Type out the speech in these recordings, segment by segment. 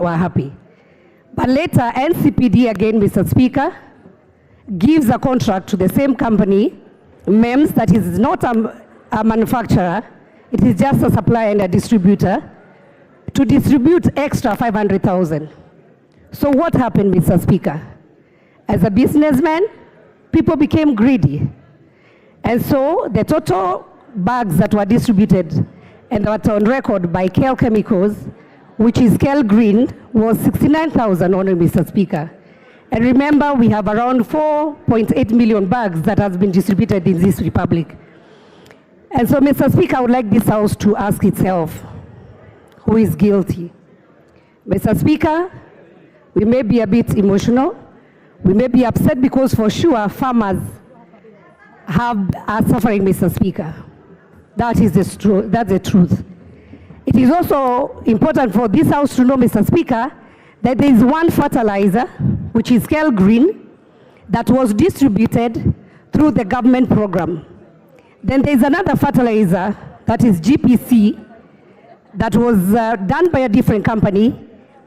were happy. But later, NCPD again, Mr. Speaker, gives a contract to the same company, MEMS, that is not a manufacturer, it is just a supplier and a distributor, to distribute extra 500,000. So what happened, Mr. Speaker? As a businessman, people became greedy. And so the total bags that were distributed and that were on record by KL Chemicals, which is KL Green, was 69,000 only, Mr. Speaker. And remember, we have around 4.8 million bags that has been distributed in this republic. And so, Mr. Speaker, I would like this House to ask itself, who is guilty? Mr. Speaker, we may be a bit emotional. We may be upset because for sure farmers are suffering, Mr. Speaker. That's the truth. It is also important for this House to know, Mr. Speaker, that there is one fertilizer, which is KL Green, that was distributed through the government program. Then there is another fertilizer, that is GPC, that was done by a different company,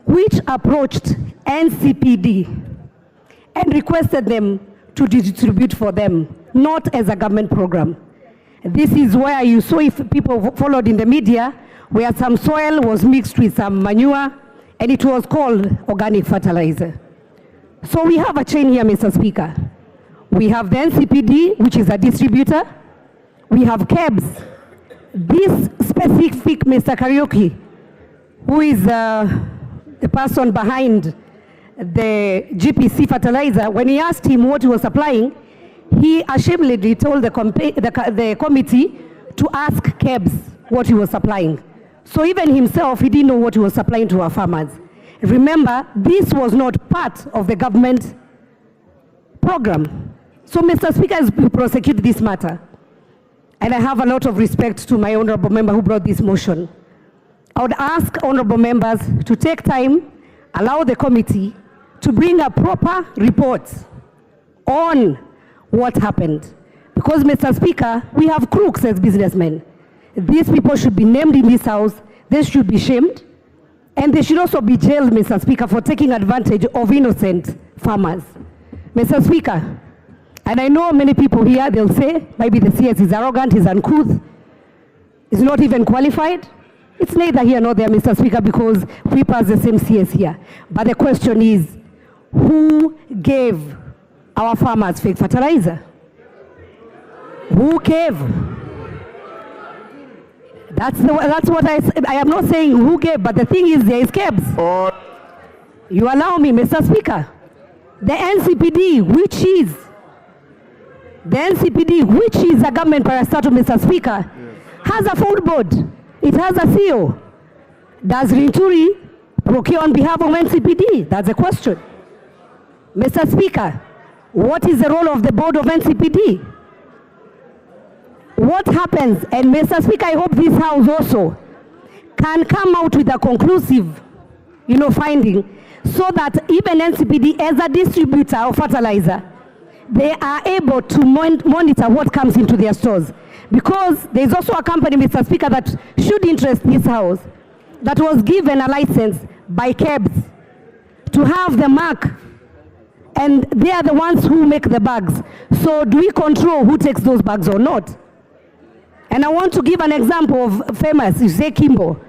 which approached NCPD and requested them to distribute for them, not as a government program. This is where you saw, if people followed in the media, where some soil was mixed with some manure, and it was called organic fertilizer. So we have a chain here, Mr. Speaker. We have the NCPD, which is a distributor. We have KEBS. This specific Mr. Karaoke, who is the person behind the GPC fertilizer, when he asked him what he was supplying, he ashamedly told the committee to ask KEBS what he was supplying. So even himself, he didn't know what he was supplying to our farmers. Remember, this was not part of the government program. So, Mr. Speaker, as we prosecute this matter, and I have a lot of respect to my honorable member who brought this motion, I would ask honorable members to take time, allow the committee to bring a proper report on what happened. Because, Mr. Speaker, we have crooks as businessmen. These people should be named in this House, they should be shamed, and they should also be jailed, Mr. Speaker, for taking advantage of innocent farmers. Mr. Speaker, and I know many people here, they'll say, maybe the CS is arrogant, he's uncouth, he's not even qualified. It's neither here nor there, Mr. Speaker, because we pass the same CS here. But the question is, who gave our farmers fake fertilizer? Who gave? That's what I am not saying who gave, but the thing is there is KEBS. You allow me, Mr. Speaker. The NCPD, which is a government parastatal, Mr. Speaker, has a full board. It has a CEO. Does Linturi procure on behalf of NCPD? That's a question. Mr. Speaker, what is the role of the board of NCPD? What happens? And Mr. Speaker, I hope this House also can come out with a conclusive, finding, so that even NCPD, as a distributor of fertilizer, they are able to monitor what comes into their stores. Because there's also a company, Mr. Speaker, that should interest this House, that was given a license by KEBS to have the mark, and they are the ones who make the bags. So do we control who takes those bags or not? And I want to give an example of famous, you say Kimbo.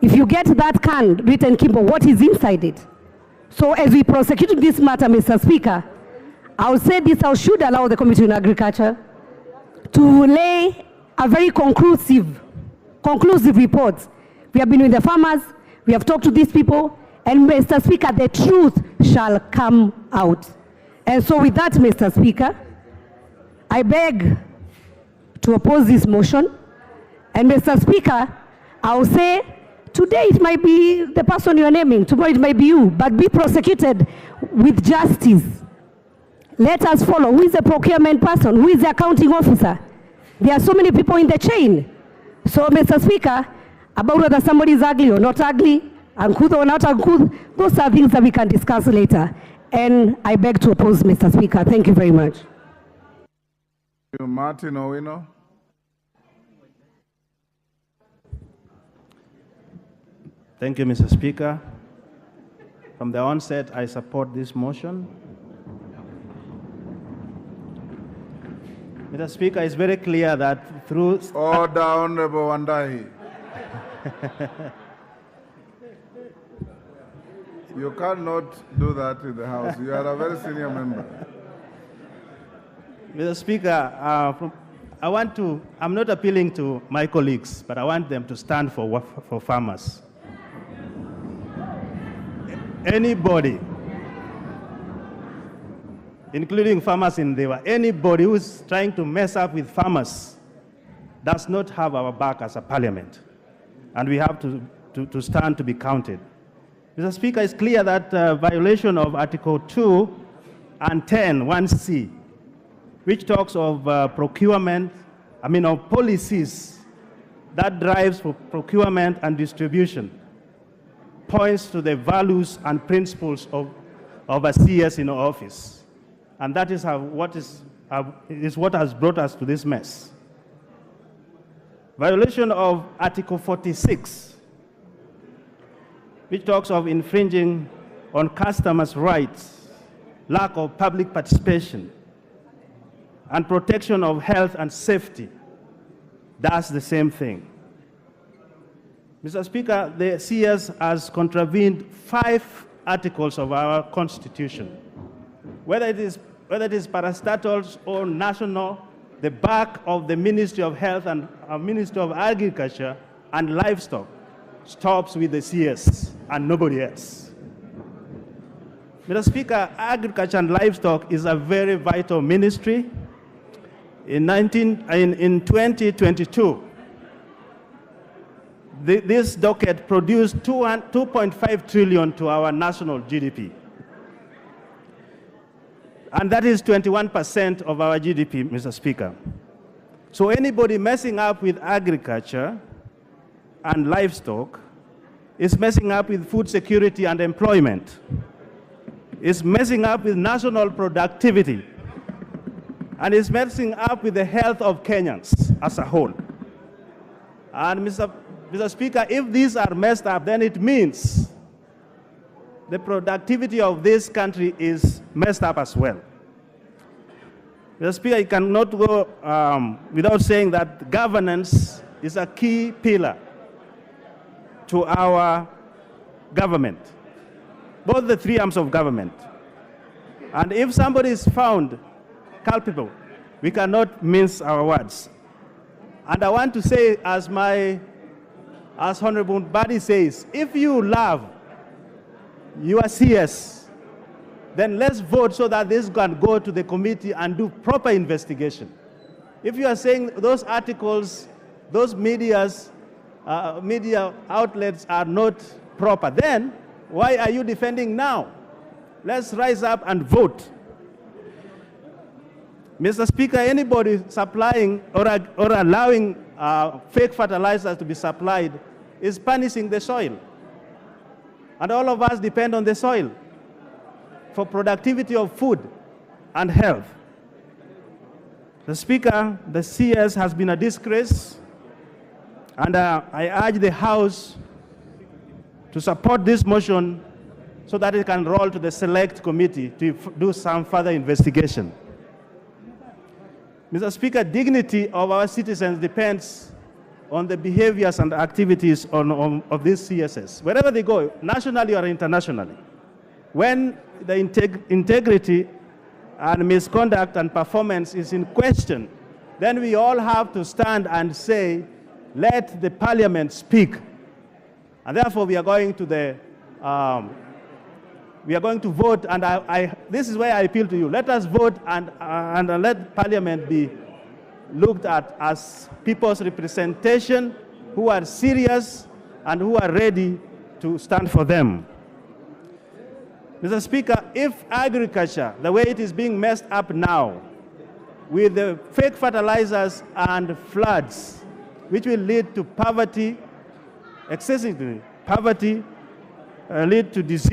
If you get that can written Kimbo, what is inside it? So as we prosecute this matter, Mr. Speaker, I would say this House should allow the Committee on Agriculture to lay a very conclusive report. We have been with the farmers, we have talked to these people, and Mr. Speaker, the truth shall come out. And so with that, Mr. Speaker, I beg to oppose this motion. And Mr. Speaker, I will say, today it might be the person you are naming, tomorrow it might be you, but be prosecuted with justice. Let us follow. Who is the procurement person? Who is the accounting officer? There are so many people in the chain. So, Mr. Speaker, about whether somebody is ugly or not ugly, uncouth or not uncouth, those are things that we can discuss later. And I beg to oppose, Mr. Speaker. Thank you very much. Martin Owino. Thank you, Mr. Speaker. From the onset, I support this motion. Mr. Speaker, it's very clear that through... Order, Honorable Wandahi. You cannot do that in the House. You are a very senior member. Mr. Speaker, I'm not appealing to my colleagues, but I want them to stand for farmers. Anybody, including farmers in Dewa, anybody who's trying to mess up with farmers does not have our back as a parliament. And we have to stand to be counted. Mr. Speaker, it's clear that violation of Article 2 and 10, 1C, which talks of of policies that drives for procurement and distribution, points to the values and principles of a CS in office. And that is what has brought us to this mess. Violation of Article 46, which talks of infringing on customers' rights, lack of public participation, and protection of health and safety, does the same thing. Mr. Speaker, the CS has contravened 5 articles of our Constitution. Whether it is parastatals or national, the back of the Ministry of Health and Ministry of Agriculture and Livestock stops with the CS and nobody else. Mr. Speaker, Agriculture and Livestock is a very vital ministry. In 2022, this docket produced 2.5 trillion to our national GDP. And that is 21% of our GDP, Mr. Speaker. So anybody messing up with agriculture and livestock is messing up with food security and employment. It's messing up with national productivity. And it's messing up with the health of Kenyans as a whole. And Mr. Speaker, if these are messed up, then it means the productivity of this country is messed up as well. Mr. Speaker, you cannot go without saying that governance is a key pillar to our government, both the 3 arms of government. And if somebody is found culpable, we cannot mince our words. And I want to say, as Honorable Badi says, if you love your CS, then let's vote so that this can go to the committee and do proper investigation. If you are saying those articles, those media outlets are not proper, then why are you defending now? Let's rise up and vote. Mr. Speaker, anybody supplying or allowing fake fertilizers to be supplied is punishing the soil. And all of us depend on the soil for productivity of food and health. The Speaker, the CS has been a disgrace, and I urge the House to support this motion so that it can roll to the select committee to do some further investigation. Mr. Speaker, dignity of our citizens depends on the behaviors and activities of these CSS, wherever they go, nationally or internationally. When the integrity and misconduct and performance is in question, then we all have to stand and say, let the parliament speak. And therefore, we are going to vote, and this is where I appeal to you. Let us vote and let Parliament be looked at as people's representation who are serious and who are ready to stand for them. Mr. Speaker, if agriculture, the way it is being messed up now, with the fake fertilizers and floods, which will lead to poverty, excessively poverty, lead to disease,